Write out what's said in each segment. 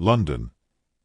London,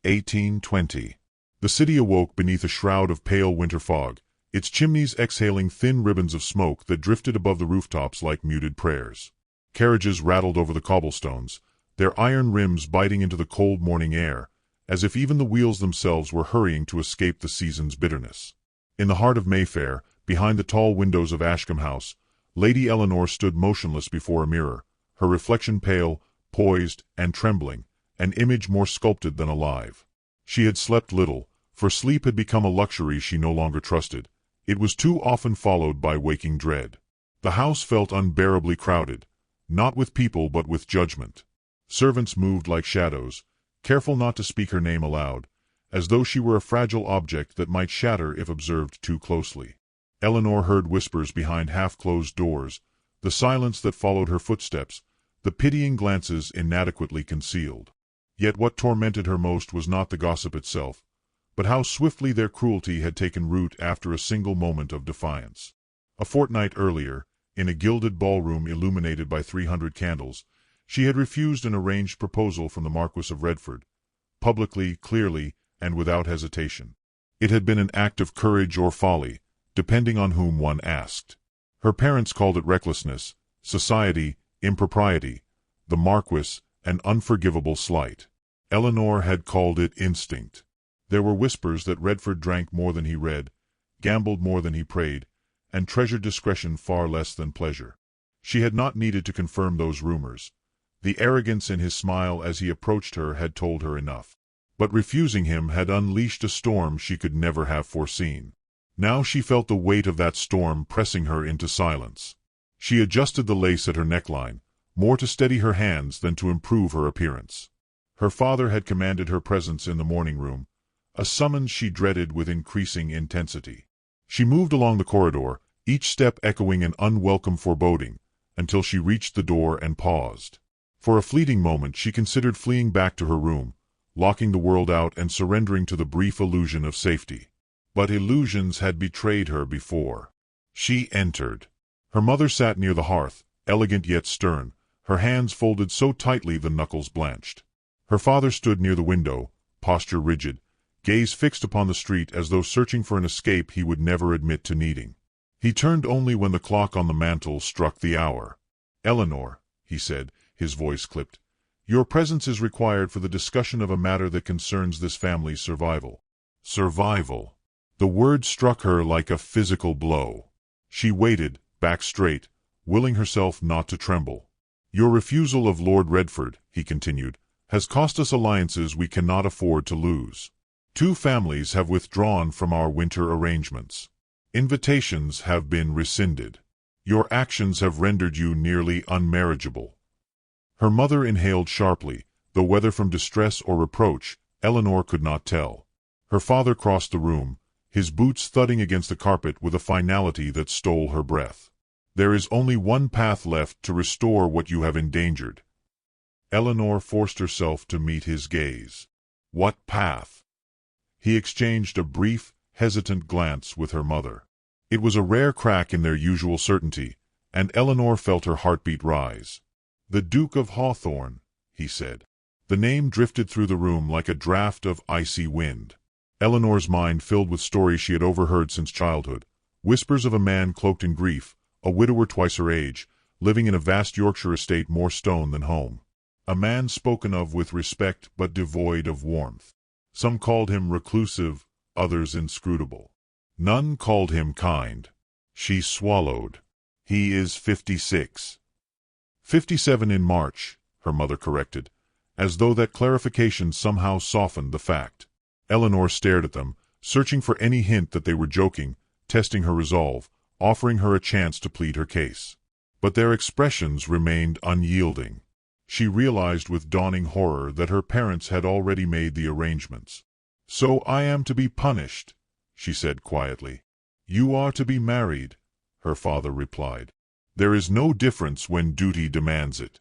1820. The city awoke beneath a shroud of pale winter fog, its chimneys exhaling thin ribbons of smoke that drifted above the rooftops like muted prayers. Carriages rattled over the cobblestones, their iron rims biting into the cold morning air, as if even the wheels themselves were hurrying to escape the season's bitterness. In the heart of Mayfair, behind the tall windows of Ashcombe House, Lady Eleanor stood motionless before a mirror, her reflection pale, poised, and trembling, an image more sculpted than alive. She had slept little, for sleep had become a luxury she no longer trusted. It was too often followed by waking dread. The house felt unbearably crowded, not with people but with judgment. Servants moved like shadows, careful not to speak her name aloud, as though she were a fragile object that might shatter if observed too closely. Eleanor heard whispers behind half-closed doors, the silence that followed her footsteps, the pitying glances inadequately concealed. Yet what tormented her most was not the gossip itself, but how swiftly their cruelty had taken root after a single moment of defiance. A fortnight earlier, in a gilded ballroom illuminated by 300 candles, she had refused an arranged proposal from the Marquis of Redford, publicly, clearly, and without hesitation. It had been an act of courage or folly, depending on whom one asked. Her parents called it recklessness, society, impropriety, the Marquis, an unforgivable slight. Eleanor had called it instinct. There were whispers that Redford drank more than he read, gambled more than he prayed, and treasured discretion far less than pleasure. She had not needed to confirm those rumors. The arrogance in his smile as he approached her had told her enough. But refusing him had unleashed a storm she could never have foreseen. Now she felt the weight of that storm pressing her into silence. She adjusted the lace at her neckline, more to steady her hands than to improve her appearance. Her father had commanded her presence in the morning room, a summons she dreaded with increasing intensity. She moved along the corridor, each step echoing an unwelcome foreboding, until she reached the door and paused. For a fleeting moment she considered fleeing back to her room, locking the world out and surrendering to the brief illusion of safety. But illusions had betrayed her before. She entered. Her mother sat near the hearth, elegant yet stern, her hands folded so tightly the knuckles blanched. Her father stood near the window, posture rigid, gaze fixed upon the street as though searching for an escape he would never admit to needing. He turned only when the clock on the mantel struck the hour. "Eleanor," he said, his voice clipped, "your presence is required for the discussion of a matter that concerns this family's survival." Survival. The word struck her like a physical blow. She waited, back straight, willing herself not to tremble. "Your refusal of Lord Redford," he continued, "has cost us alliances we cannot afford to lose. 2 families have withdrawn from our winter arrangements. Invitations have been rescinded. Your actions have rendered you nearly unmarriageable." Her mother inhaled sharply, though whether from distress or reproach, Eleanor could not tell. Her father crossed the room, his boots thudding against the carpet with a finality that stole her breath. "There is only one path left to restore what you have endangered." Eleanor forced herself to meet his gaze. "What path?" He exchanged a brief, hesitant glance with her mother. It was a rare crack in their usual certainty, and Eleanor felt her heartbeat rise. "The Duke of Hawthorne," he said. The name drifted through the room like a draught of icy wind. Eleanor's mind filled with stories she had overheard since childhood, whispers of a man cloaked in grief, a widower twice her age, living in a vast Yorkshire estate more stone than home. A man spoken of with respect but devoid of warmth. Some called him reclusive, others inscrutable. None called him kind. She swallowed. "He is 56. 57 in March," her mother corrected, as though that clarification somehow softened the fact. Eleanor stared at them, searching for any hint that they were joking, testing her resolve, offering her a chance to plead her case. But their expressions remained unyielding. She realized with dawning horror that her parents had already made the arrangements. "So I am to be punished," she said quietly. "You are to be married," her father replied. "There is no difference when duty demands it."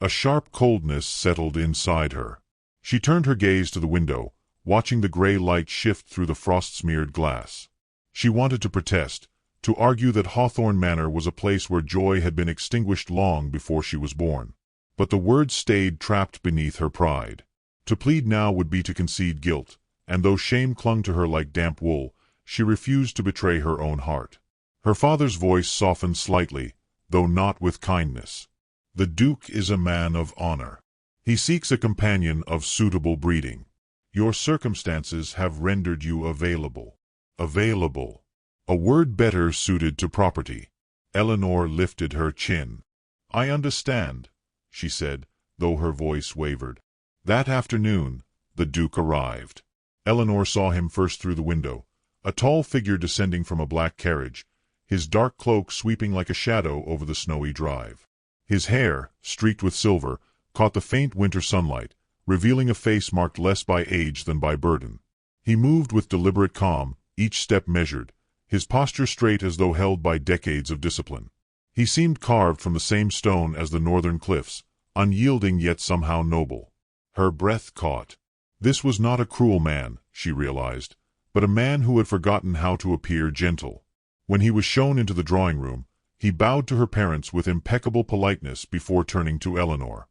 A sharp coldness settled inside her. She turned her gaze to the window, watching the gray light shift through the frost-smeared glass. She wanted to protest, to argue that Hawthorne Manor was a place where joy had been extinguished long before she was born. But the words stayed trapped beneath her pride. To plead now would be to concede guilt, and though shame clung to her like damp wool, she refused to betray her own heart. Her father's voice softened slightly, though not with kindness. The Duke is a man of honor. He seeks a companion of suitable breeding. Your circumstances have rendered you available. Available. A word better suited to property. Eleanor lifted her chin. I understand, she said, though her voice wavered. That afternoon, the Duke arrived. Eleanor saw him first through the window, a tall figure descending from a black carriage, his dark cloak sweeping like a shadow over the snowy drive. His hair, streaked with silver, caught the faint winter sunlight, revealing a face marked less by age than by burden. He moved with deliberate calm, each step measured, his posture straight as though held by decades of discipline. He seemed carved from the same stone as the northern cliffs, unyielding yet somehow noble. Her breath caught. This was not a cruel man, she realized, but a man who had forgotten how to appear gentle. When he was shown into the drawing-room, he bowed to her parents with impeccable politeness before turning to Eleanor.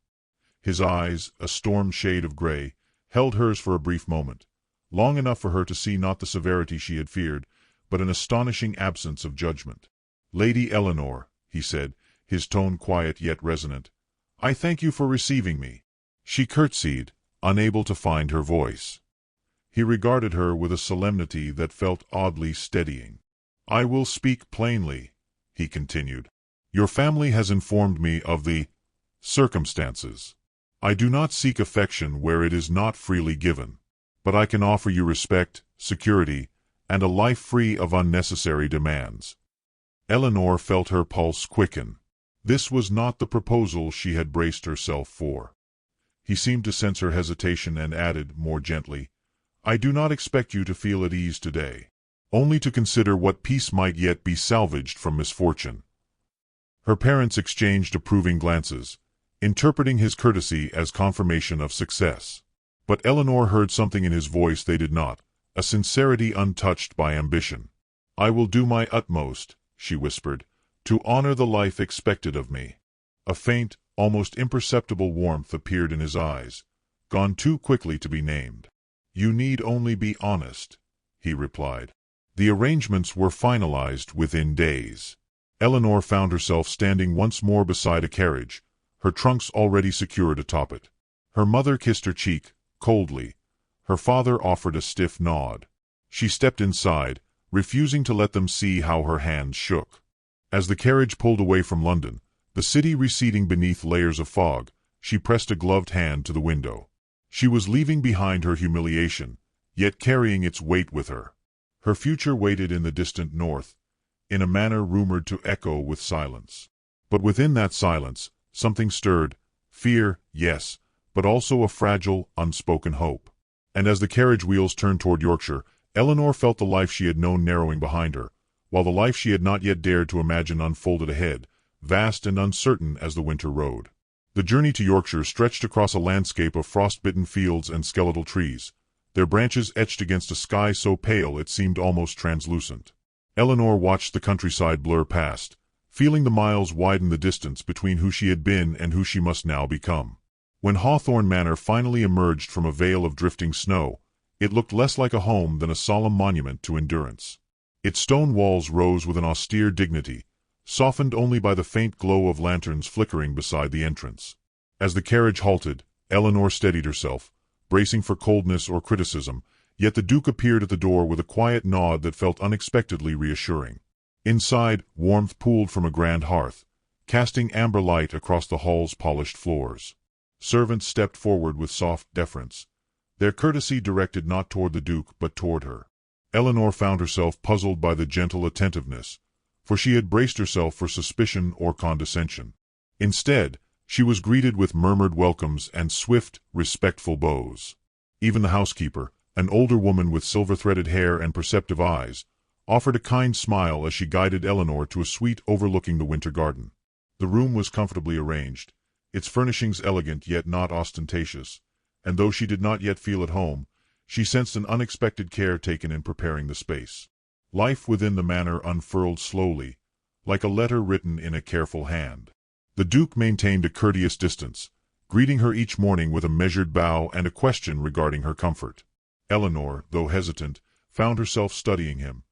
His eyes, a storm shade of gray, held hers for a brief moment, long enough for her to see not the severity she had feared, but an astonishing absence of judgment. Lady Eleanor, he said, his tone quiet yet resonant, I thank you for receiving me. She curtsied, unable to find her voice. He regarded her with a solemnity that felt oddly steadying. I will speak plainly, he continued. Your family has informed me of the circumstances. I do not seek affection where it is not freely given, but I can offer you respect, security, and a life free of unnecessary demands. Eleanor felt her pulse quicken. This was not the proposal she had braced herself for. He seemed to sense her hesitation and added, more gently, I do not expect you to feel at ease today, only to consider what peace might yet be salvaged from misfortune. Her parents exchanged approving glances, interpreting his courtesy as confirmation of success. But Eleanor heard something in his voice they did not, a sincerity untouched by ambition. I will do my utmost, she whispered, to honor the life expected of me. A faint, almost imperceptible warmth appeared in his eyes, gone too quickly to be named. You need only be honest, he replied. The arrangements were finalized within days. Eleanor found herself standing once more beside a carriage, her trunks already secured atop it. Her mother kissed her cheek, coldly. Her father offered a stiff nod. She stepped inside, refusing to let them see how her hands shook. As the carriage pulled away from London, the city receding beneath layers of fog, she pressed a gloved hand to the window. She was leaving behind her humiliation, yet carrying its weight with her. Her future waited in the distant north, in a manner rumored to echo with silence. But within that silence, something stirred, fear, yes, but also a fragile, unspoken hope. And as the carriage wheels turned toward Yorkshire, Eleanor felt the life she had known narrowing behind her, while the life she had not yet dared to imagine unfolded ahead, vast and uncertain as the winter road. The journey to Yorkshire stretched across a landscape of frost-bitten fields and skeletal trees, their branches etched against a sky so pale it seemed almost translucent. Eleanor watched the countryside blur past, feeling the miles widen the distance between who she had been and who she must now become. When Hawthorne Manor finally emerged from a veil of drifting snow, it looked less like a home than a solemn monument to endurance. Its stone walls rose with an austere dignity, softened only by the faint glow of lanterns flickering beside the entrance. As the carriage halted, Eleanor steadied herself, bracing for coldness or criticism, yet the Duke appeared at the door with a quiet nod that felt unexpectedly reassuring. Inside, warmth pooled from a grand hearth, casting amber light across the hall's polished floors. Servants stepped forward with soft deference, their courtesy directed not toward the Duke but toward her. Eleanor found herself puzzled by the gentle attentiveness, for she had braced herself for suspicion or condescension. Instead, she was greeted with murmured welcomes and swift, respectful bows. Even the housekeeper, an older woman with silver-threaded hair and perceptive eyes, offered a kind smile as she guided Eleanor to a suite overlooking the winter garden. The room was comfortably arranged, its furnishings elegant yet not ostentatious, and though she did not yet feel at home, she sensed an unexpected care taken in preparing the space. Life within the manor unfurled slowly, like a letter written in a careful hand. The Duke maintained a courteous distance, greeting her each morning with a measured bow and a question regarding her comfort. Eleanor, though hesitant, found herself studying him.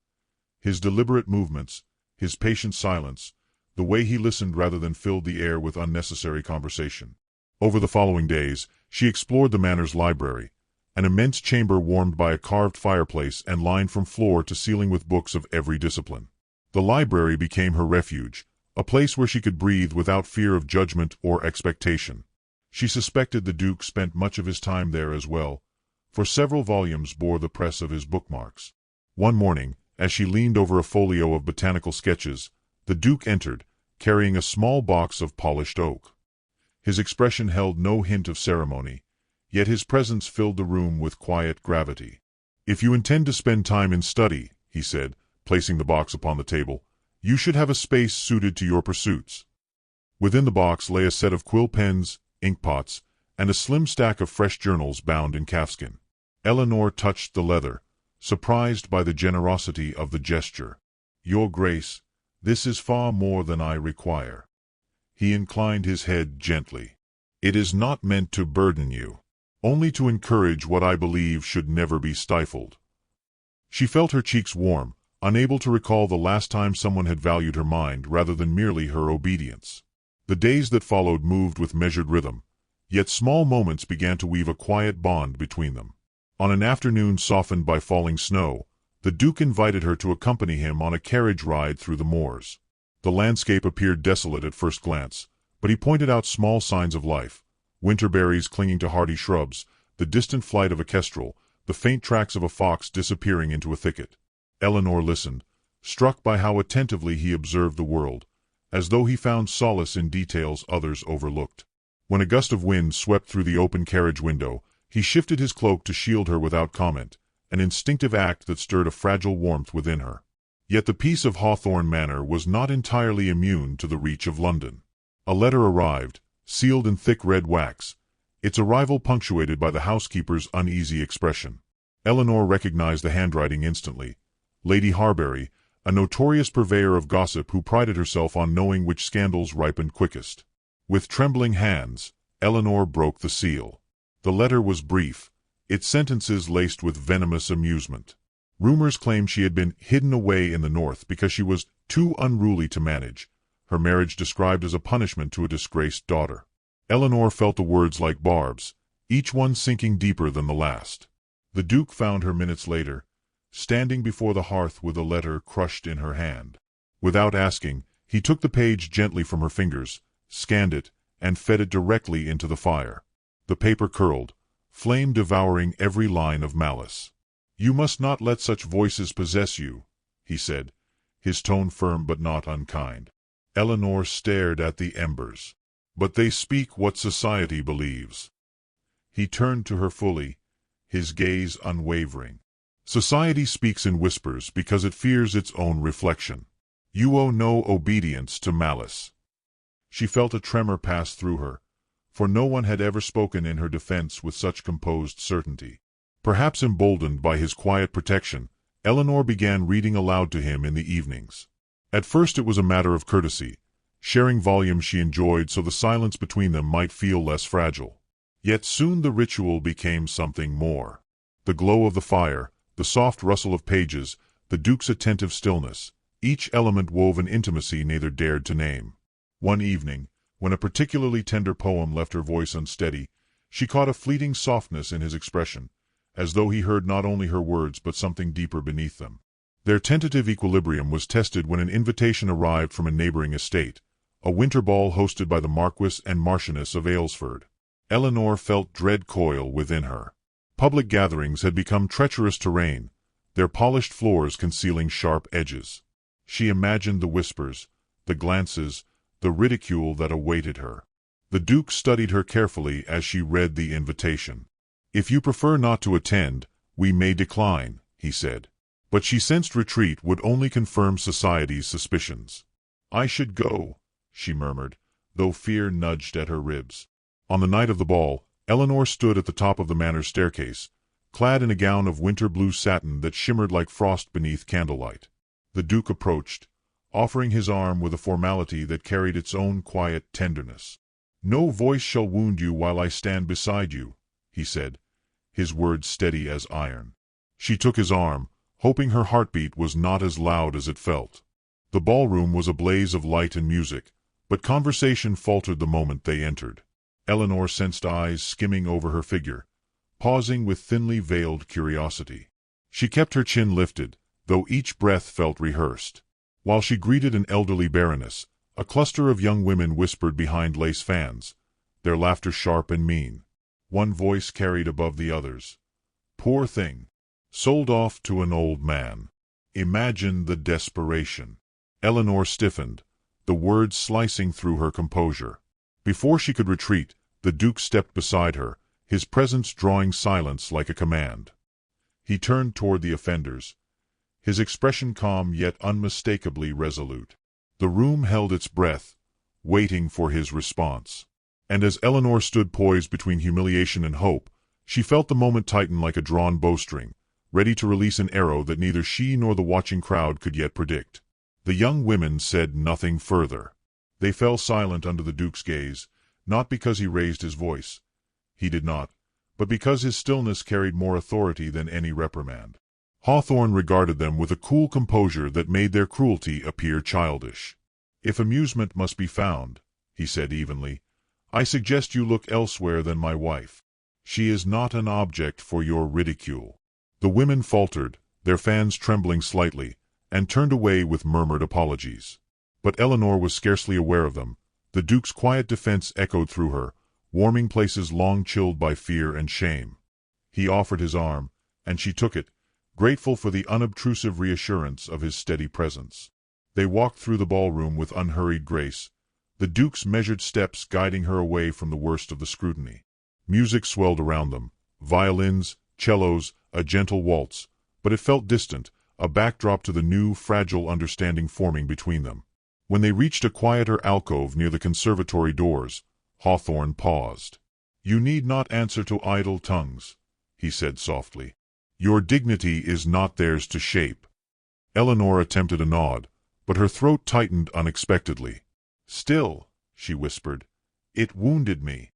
His deliberate movements, his patient silence, the way he listened rather than filled the air with unnecessary conversation. Over the following days, she explored the manor's library, an immense chamber warmed by a carved fireplace and lined from floor to ceiling with books of every discipline. The library became her refuge, a place where she could breathe without fear of judgment or expectation. She suspected the Duke spent much of his time there as well, for several volumes bore the press of his bookmarks. One morning, as she leaned over a folio of botanical sketches, the Duke entered, carrying a small box of polished oak. His expression held no hint of ceremony, yet his presence filled the room with quiet gravity. "If you intend to spend time in study," he said, placing the box upon the table, "you should have a space suited to your pursuits." Within the box lay a set of quill pens, ink pots, and a slim stack of fresh journals bound in calfskin. Eleanor touched the leather, surprised by the generosity of the gesture. "Your Grace, this is far more than I require." He inclined his head gently. "It is not meant to burden you, only to encourage what I believe should never be stifled." She felt her cheeks warm, unable to recall the last time someone had valued her mind rather than merely her obedience. The days that followed moved with measured rhythm, yet small moments began to weave a quiet bond between them. On an afternoon softened by falling snow, the Duke invited her to accompany him on a carriage ride through the moors. The landscape appeared desolate at first glance, but he pointed out small signs of life: winter berries clinging to hardy shrubs, the distant flight of a kestrel, the faint tracks of a fox disappearing into a thicket. Eleanor listened, struck by how attentively he observed the world, as though he found solace in details others overlooked. When a gust of wind swept through the open carriage window, he shifted his cloak to shield her without comment, an instinctive act that stirred a fragile warmth within her. Yet the peace of Hawthorne Manor was not entirely immune to the reach of London. A letter arrived, sealed in thick red wax, its arrival punctuated by the housekeeper's uneasy expression. Eleanor recognized the handwriting instantly. Lady Harbury, a notorious purveyor of gossip who prided herself on knowing which scandals ripened quickest. With trembling hands, Eleanor broke the seal. The letter was brief, its sentences laced with venomous amusement. Rumors claimed she had been hidden away in the north because she was too unruly to manage, her marriage described as a punishment to a disgraced daughter. Eleanor felt the words like barbs, each one sinking deeper than the last. The Duke found her minutes later, standing before the hearth with a letter crushed in her hand. Without asking, he took the page gently from her fingers, scanned it, and fed it directly into the fire. The paper curled, flame devouring every line of malice. "You must not let such voices possess you," he said, his tone firm but not unkind. Eleanor stared at the embers. "But they speak what society believes." He turned to her fully, his gaze unwavering. "Society speaks in whispers because it fears its own reflection. You owe no obedience to malice." She felt a tremor pass through her, for no one had ever spoken in her defense with such composed certainty. Perhaps emboldened by his quiet protection, Eleanor began reading aloud to him in the evenings. At first it was a matter of courtesy, sharing volumes she enjoyed so the silence between them might feel less fragile. Yet soon the ritual became something more. The glow of the fire, the soft rustle of pages, the Duke's attentive stillness, each element wove an intimacy neither dared to name. One evening, when a particularly tender poem left her voice unsteady, she caught a fleeting softness in his expression, as though he heard not only her words but something deeper beneath them. Their tentative equilibrium was tested when an invitation arrived from a neighboring estate, a winter ball hosted by the Marquis and Marchioness of Aylesford. Eleanor felt dread coil within her. Public gatherings had become treacherous terrain, their polished floors concealing sharp edges. She imagined the whispers, the glances, the ridicule that awaited her. The Duke studied her carefully as she read the invitation. "If you prefer not to attend, we may decline," he said. But she sensed retreat would only confirm society's suspicions. "I should go," she murmured, though fear nudged at her ribs. On the night of the ball, Eleanor stood at the top of the manor's staircase, clad in a gown of winter blue satin that shimmered like frost beneath candlelight. The Duke approached, offering his arm with a formality that carried its own quiet tenderness. "No voice shall wound you while I stand beside you," he said, his words steady as iron. She took his arm, hoping her heartbeat was not as loud as it felt. The ballroom was a blaze of light and music, but conversation faltered the moment they entered. Eleanor sensed eyes skimming over her figure, pausing with thinly veiled curiosity. She kept her chin lifted, though each breath felt rehearsed. While she greeted an elderly baroness, a cluster of young women whispered behind lace fans, their laughter sharp and mean. One voice carried above the others. "Poor thing. Sold off to an old man. Imagine the desperation." Eleanor stiffened, the words slicing through her composure. Before she could retreat, the Duke stepped beside her, his presence drawing silence like a command. He turned toward the offenders, his expression calm yet unmistakably resolute. The room held its breath, waiting for his response. And as Eleanor stood poised between humiliation and hope, she felt the moment tighten like a drawn bowstring, ready to release an arrow that neither she nor the watching crowd could yet predict. The young women said nothing further. They fell silent under the Duke's gaze, not because he raised his voice. He did not, but because his stillness carried more authority than any reprimand. Hawthorne regarded them with a cool composure that made their cruelty appear childish. "If amusement must be found," he said evenly, "I suggest you look elsewhere than my wife. She is not an object for your ridicule." The women faltered, their fans trembling slightly, and turned away with murmured apologies. But Eleanor was scarcely aware of them. The Duke's quiet defense echoed through her, warming places long chilled by fear and shame. He offered his arm, and she took it, grateful for the unobtrusive reassurance of his steady presence. They walked through the ballroom with unhurried grace, the Duke's measured steps guiding her away from the worst of the scrutiny. Music swelled around them, violins, cellos, a gentle waltz, but it felt distant, a backdrop to the new, fragile understanding forming between them. When they reached a quieter alcove near the conservatory doors, Hawthorne paused. "You need not answer to idle tongues," he said softly. "Your dignity is not theirs to shape." Eleanor attempted a nod, but her throat tightened unexpectedly. "Still," she whispered, "it wounded me."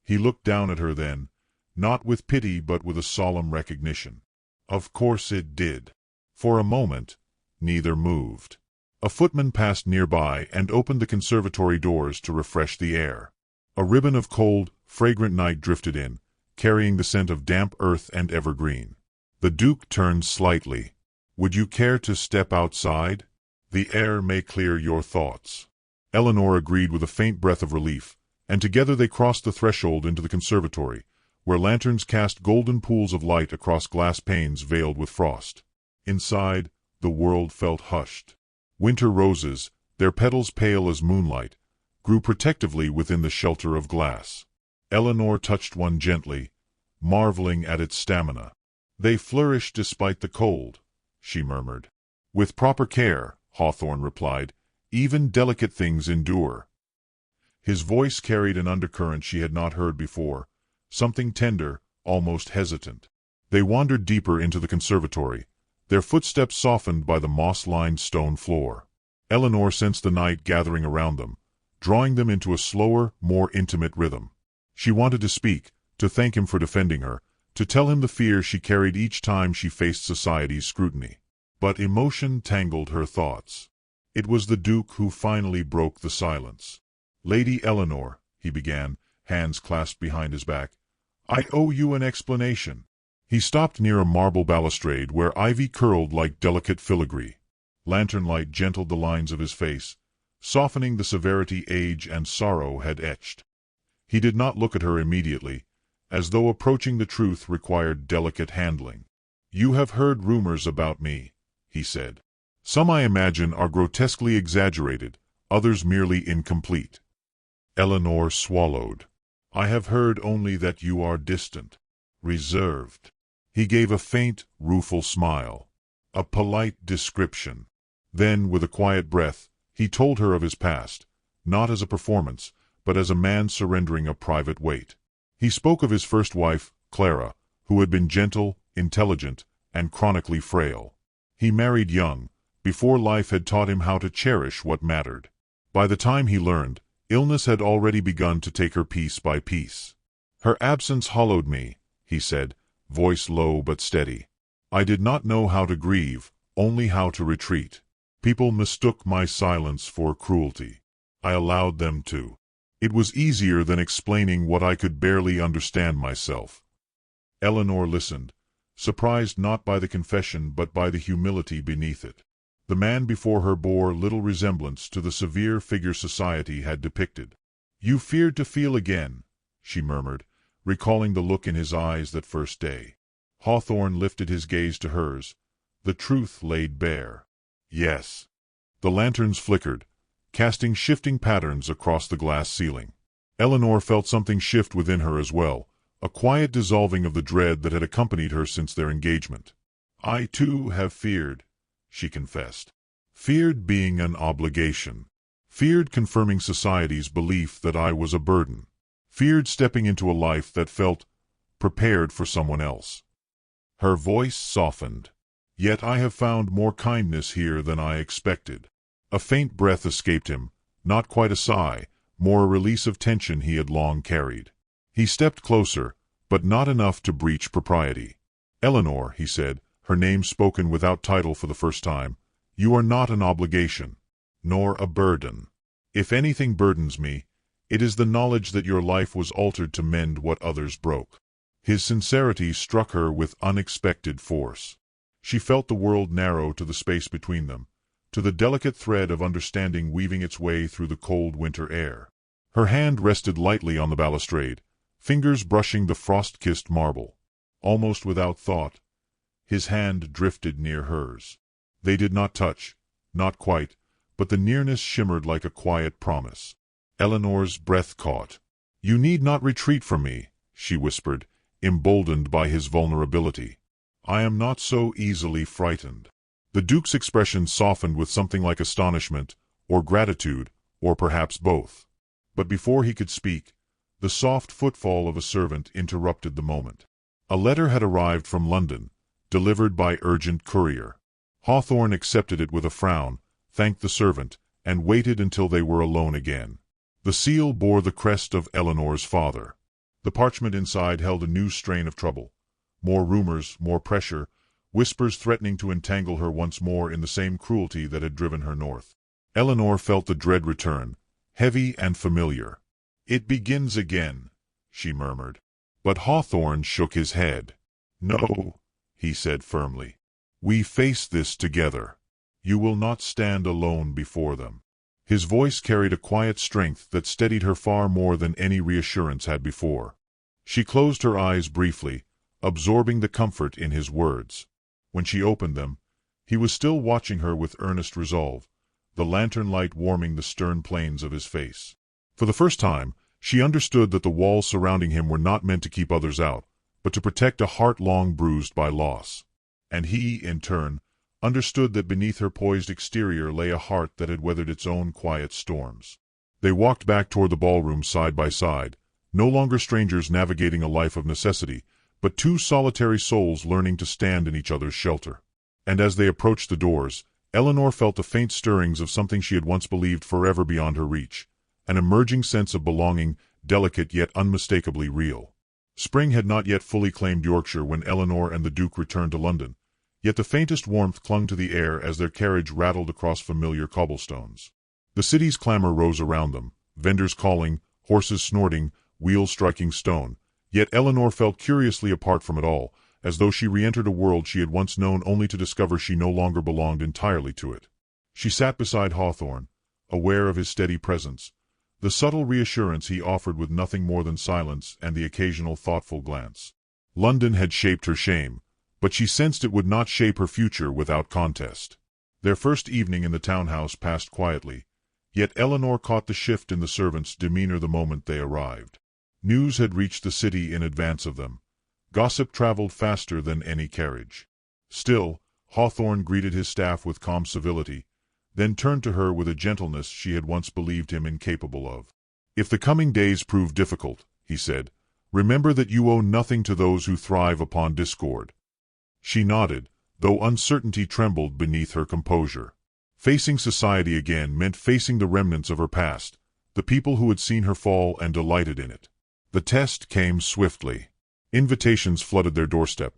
He looked down at her then, not with pity but with a solemn recognition. "Of course it did." For a moment, neither moved. A footman passed nearby and opened the conservatory doors to refresh the air. A ribbon of cold, fragrant night drifted in, carrying the scent of damp earth and evergreen. The Duke turned slightly. "Would you care to step outside? The air may clear your thoughts." Eleanor agreed with a faint breath of relief, and together they crossed the threshold into the conservatory, where lanterns cast golden pools of light across glass panes veiled with frost. Inside, the world felt hushed. Winter roses, their petals pale as moonlight, grew protectively within the shelter of glass. Eleanor touched one gently, marveling at its stamina. "They flourish despite the cold," she murmured. "With proper care," Hawthorne replied, "even delicate things endure." His voice carried an undercurrent she had not heard before, something tender, almost hesitant. They wandered deeper into the conservatory, their footsteps softened by the moss-lined stone floor. Eleanor sensed the night gathering around them, drawing them into a slower, more intimate rhythm. She wanted to speak, to thank him for defending her, to tell him the fear she carried each time she faced society's scrutiny. But emotion tangled her thoughts. It was the Duke who finally broke the silence. "Lady Eleanor," he began, hands clasped behind his back, "I owe you an explanation." He stopped near a marble balustrade where ivy curled like delicate filigree. Lantern light gentled the lines of his face, softening the severity age and sorrow had etched. He did not look at her immediately, as though approaching the truth required delicate handling. "You have heard rumors about me," he said. "Some I imagine are grotesquely exaggerated, others merely incomplete." Eleanor swallowed. "I have heard only that you are distant, reserved." He gave a faint, rueful smile. "A polite description." Then, with a quiet breath, he told her of his past, not as a performance, but as a man surrendering a private weight. He spoke of his first wife, Clara, who had been gentle, intelligent, and chronically frail. He married young, before life had taught him how to cherish what mattered. By the time he learned, Illness had already begun to take her piece by piece. Her absence hollowed me, he said, voice low but steady. I did not know how to grieve, only how to retreat. People mistook my silence for cruelty. I allowed them to. It was easier than explaining what I could barely understand myself. Eleanor listened, surprised not by the confession but by the humility beneath it. The man before her bore little resemblance to the severe figure society had depicted. "You feared to feel again," she murmured, recalling the look in his eyes that first day. Hawthorne lifted his gaze to hers, the truth laid bare. Yes. The lanterns flickered, casting shifting patterns across the glass ceiling. Eleanor felt something shift within her as well, a quiet dissolving of the dread that had accompanied her since their engagement. "I too have feared," she confessed. "Feared being an obligation. Feared confirming society's belief that I was a burden. Feared stepping into a life that felt prepared for someone else." Her voice softened. "Yet I have found more kindness here than I expected." A faint breath escaped him, not quite a sigh, more a release of tension he had long carried. He stepped closer, but not enough to breach propriety. "Eleanor," he said, her name spoken without title for the first time, "you are not an obligation, nor a burden. If anything burdens me, it is the knowledge that your life was altered to mend what others broke." His sincerity struck her with unexpected force. She felt the world narrow to the space between them, to the delicate thread of understanding weaving its way through the cold winter air. Her hand rested lightly on the balustrade, fingers brushing the frost-kissed marble. Almost without thought, his hand drifted near hers. They did not touch, not quite, but the nearness shimmered like a quiet promise. Eleanor's breath caught. "You need not retreat from me," she whispered, emboldened by his vulnerability. "I am not so easily frightened." The Duke's expression softened with something like astonishment, or gratitude, or perhaps both. But before he could speak, the soft footfall of a servant interrupted the moment. A letter had arrived from London, delivered by urgent courier. Hawthorne accepted it with a frown, thanked the servant, and waited until they were alone again. The seal bore the crest of Eleanor's father. The parchment inside held a new strain of trouble. More rumors, more pressure, whispers threatening to entangle her once more in the same cruelty that had driven her north. Eleanor felt the dread return, heavy and familiar. "It begins again," she murmured. But Hawthorne shook his head. "No," he said firmly. "We face this together. You will not stand alone before them." His voice carried a quiet strength that steadied her far more than any reassurance had before. She closed her eyes briefly, absorbing the comfort in his words. When she opened them, he was still watching her with earnest resolve, the lantern light warming the stern planes of his face. For the first time, she understood that the walls surrounding him were not meant to keep others out, but to protect a heart long bruised by loss. And he, in turn, understood that beneath her poised exterior lay a heart that had weathered its own quiet storms. They walked back toward the ballroom side by side, no longer strangers navigating a life of necessity, but two solitary souls learning to stand in each other's shelter. And as they approached the doors, Eleanor felt the faint stirrings of something she had once believed forever beyond her reach, an emerging sense of belonging, delicate yet unmistakably real. Spring had not yet fully claimed Yorkshire when Eleanor and the Duke returned to London, yet the faintest warmth clung to the air as their carriage rattled across familiar cobblestones. The city's clamor rose around them, vendors calling, horses snorting, wheels striking stone, yet Eleanor felt curiously apart from it all, as though she re-entered a world she had once known only to discover she no longer belonged entirely to it. She sat beside Hawthorne, aware of his steady presence, the subtle reassurance he offered with nothing more than silence and the occasional thoughtful glance. London had shaped her shame, but she sensed it would not shape her future without contest. Their first evening in the townhouse passed quietly, yet Eleanor caught the shift in the servants' demeanor the moment they arrived. News had reached the city in advance of them. Gossip traveled faster than any carriage. Still, Hawthorne greeted his staff with calm civility, then turned to her with a gentleness she had once believed him incapable of. "If the coming days prove difficult," he said, "remember that you owe nothing to those who thrive upon discord." She nodded, though uncertainty trembled beneath her composure. Facing society again meant facing the remnants of her past, the people who had seen her fall and delighted in it. The test came swiftly. Invitations flooded their doorstep.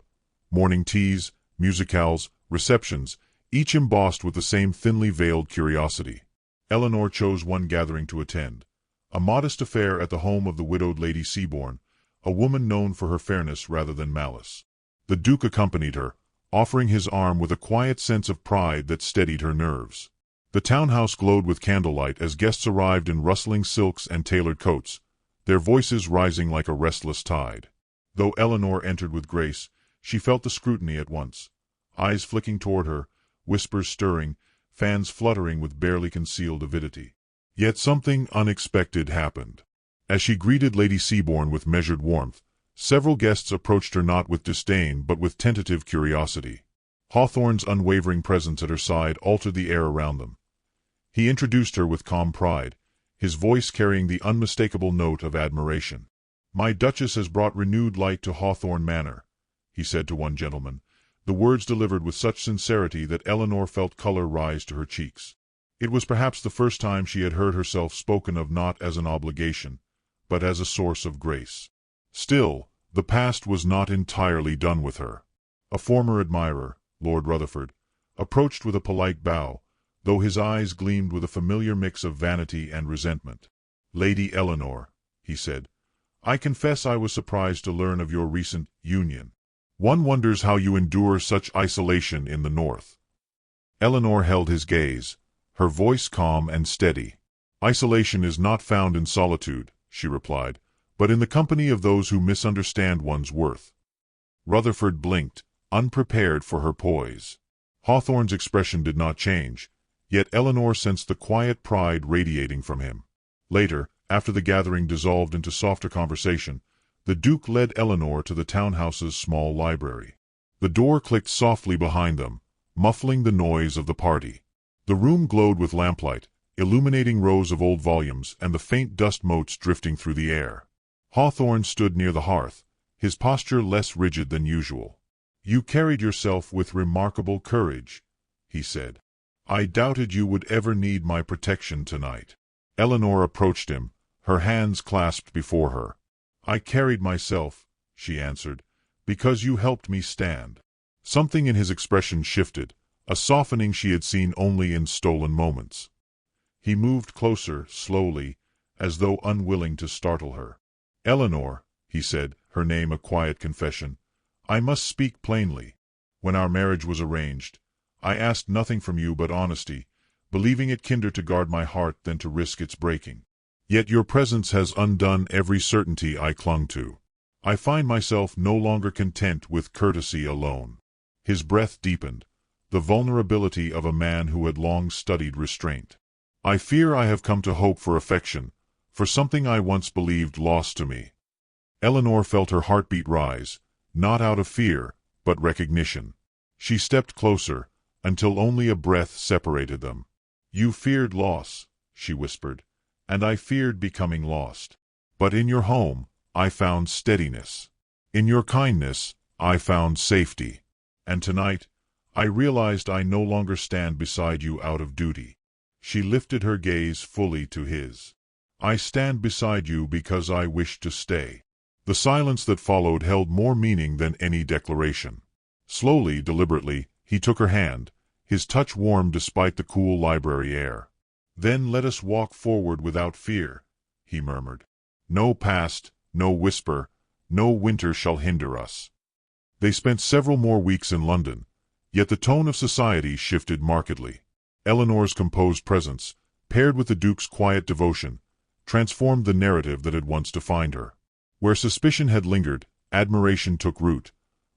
Morning teas, musicales, receptions, each embossed with the same thinly veiled curiosity. Eleanor chose one gathering to attend, a modest affair at the home of the widowed Lady Seaborn, a woman known for her fairness rather than malice. The Duke accompanied her, offering his arm with a quiet sense of pride that steadied her nerves. The townhouse glowed with candlelight as guests arrived in rustling silks and tailored coats, their voices rising like a restless tide. Though Eleanor entered with grace, she felt the scrutiny at once. Eyes flicking toward her, whispers stirring, fans fluttering with barely concealed avidity. Yet something unexpected happened. As she greeted Lady Seaborn with measured warmth, several guests approached her not with disdain but with tentative curiosity. Hawthorne's unwavering presence at her side altered the air around them. He introduced her with calm pride, his voice carrying the unmistakable note of admiration. "My duchess has brought renewed light to Hawthorne Manor," he said to one gentleman, the words delivered with such sincerity that Eleanor felt color rise to her cheeks. It was perhaps the first time she had heard herself spoken of not as an obligation, but as a source of grace. Still, the past was not entirely done with her. A former admirer, Lord Rutherford, approached with a polite bow, though his eyes gleamed with a familiar mix of vanity and resentment. "Lady Eleanor," he said, "I confess I was surprised to learn of your recent union. One wonders how you endure such isolation in the north." Eleanor held his gaze, her voice calm and steady. "Isolation is not found in solitude," she replied, "but in the company of those who misunderstand one's worth." Rutherford blinked, unprepared for her poise. Hawthorne's expression did not change, yet Eleanor sensed the quiet pride radiating from him. Later, after the gathering dissolved into softer conversation, the Duke led Eleanor to the townhouse's small library. The door clicked softly behind them, muffling the noise of the party. The room glowed with lamplight, illuminating rows of old volumes and the faint dust motes drifting through the air. Hawthorne stood near the hearth, his posture less rigid than usual. "You carried yourself with remarkable courage," he said. "I doubted you would ever need my protection tonight." Eleanor approached him, her hands clasped before her. "I carried myself," she answered, "because you helped me stand." Something in his expression shifted, a softening she had seen only in stolen moments. He moved closer, slowly, as though unwilling to startle her. "Eleanor," he said, her name a quiet confession, "I must speak plainly. When our marriage was arranged, I asked nothing from you but honesty, believing it kinder to guard my heart than to risk its breaking. Yet your presence has undone every certainty I clung to. I find myself no longer content with courtesy alone." His breath deepened, the vulnerability of a man who had long studied restraint. "I fear I have come to hope for affection, for something I once believed lost to me." Eleanor felt her heartbeat rise, not out of fear, but recognition. She stepped closer, until only a breath separated them. "You feared loss," she whispered, "and I feared becoming lost. But in your home, I found steadiness. In your kindness, I found safety. And tonight, I realized I no longer stand beside you out of duty." She lifted her gaze fully to his. "I stand beside you because I wish to stay." The silence that followed held more meaning than any declaration. Slowly, deliberately, he took her hand, his touch warm despite the cool library air. "Then let us walk forward without fear," he murmured. "No past, no whisper, no winter shall hinder us." They spent several more weeks in London, yet the tone of society shifted markedly. Eleanor's composed presence, paired with the Duke's quiet devotion, transformed the narrative that had once defined her. Where suspicion had lingered, admiration took root.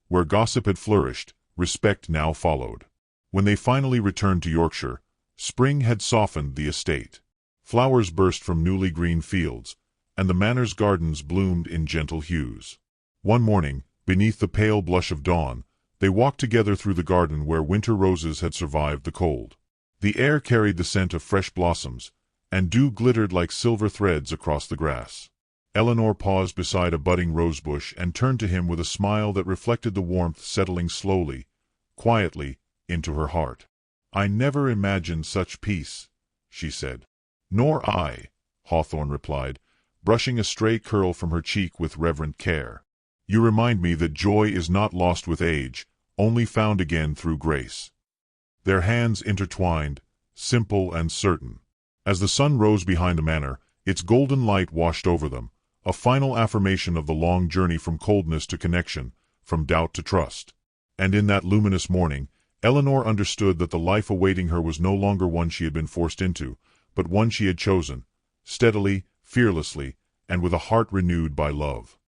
Where gossip had flourished, respect now followed. When they finally returned to Yorkshire, spring had softened the estate. Flowers burst from newly green fields, and the manor's gardens bloomed in gentle hues. One morning, beneath the pale blush of dawn, they walked together through the garden where winter roses had survived the cold. The air carried the scent of fresh blossoms, and dew glittered like silver threads across the grass. Eleanor paused beside a budding rosebush and turned to him with a smile that reflected the warmth settling slowly, quietly, into her heart. "I never imagined such peace," she said. "Nor I," Hawthorne replied, brushing a stray curl from her cheek with reverent care. You remind me that joy is not lost with age, only found again through grace. Their hands intertwined, simple and certain. As the sun rose behind the manor, its golden light washed over them, a final affirmation of the long journey from coldness to connection, from doubt to trust. And in that luminous morning, Eleanor understood that the life awaiting her was no longer one she had been forced into, but one she had chosen, steadily, fearlessly, and with a heart renewed by love.